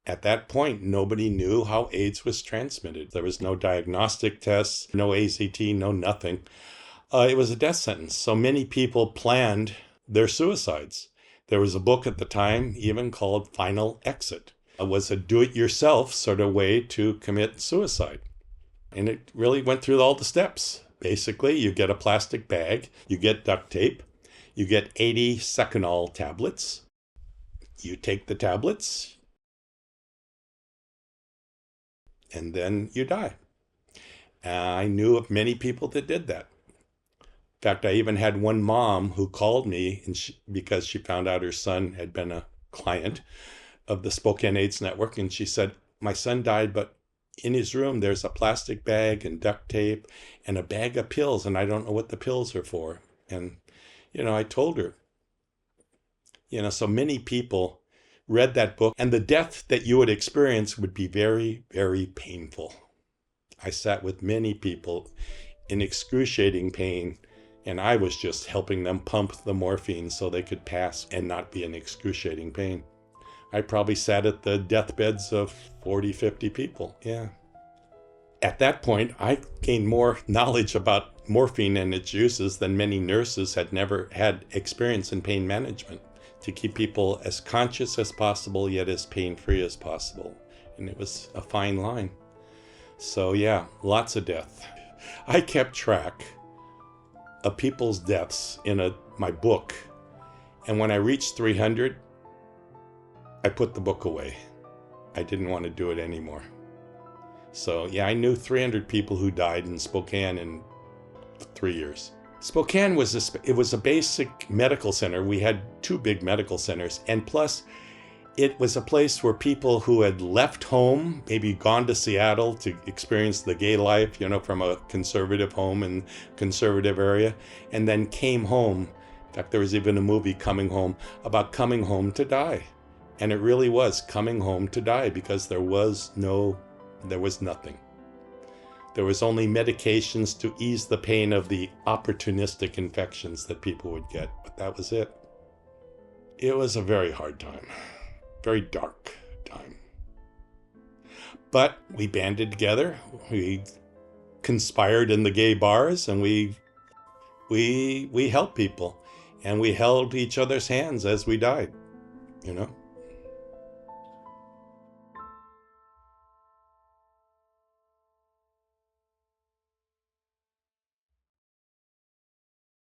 At that point, nobody knew how AIDS was transmitted. There was no diagnostic tests, no AZT, no nothing. It was a death sentence. So many people planned their suicides. There was a book at the time even called Final Exit. It was a do-it-yourself sort of way to commit suicide. And it really went through all the steps. Basically, you get a plastic bag, you get duct tape, you get 80 Seconal tablets. You take the tablets, and then you die. I knew of many people that did that. In fact, I even had one mom who called me because she found out her son had been a client of the Spokane AIDS Network. And she said, my son died, but in his room, there's a plastic bag and duct tape and a bag of pills. And I don't know what the pills are for. And, I told her, so many people read that book, and the death that you would experience would be very, very painful. I sat with many people in excruciating pain, and I was just helping them pump the morphine so they could pass and not be in excruciating pain. I probably sat at the deathbeds of 40, 50 people. Yeah. At that point, I gained more knowledge about morphine and its uses than many nurses had never had experience in pain management, to keep people as conscious as possible, yet as pain-free as possible. And it was a fine line. So yeah, lots of death. I kept track of people's deaths in my book. And when I reached 300, I put the book away. I didn't want to do it anymore. So yeah, I knew 300 people who died in Spokane in 3 years. Spokane was a basic medical center. We had 2 big medical centers, and plus it was a place where people who had left home, maybe gone to Seattle to experience the gay life, from a conservative home and conservative area, and then came home. In fact, there was even a movie, Coming Home, about coming home to die. And it really was coming home to die, because there was nothing. There was only medications to ease the pain of the opportunistic infections that people would get, but that was it. It was a very hard time, very dark time. But we banded together, we conspired in the gay bars, and we helped people, and we held each other's hands as we died,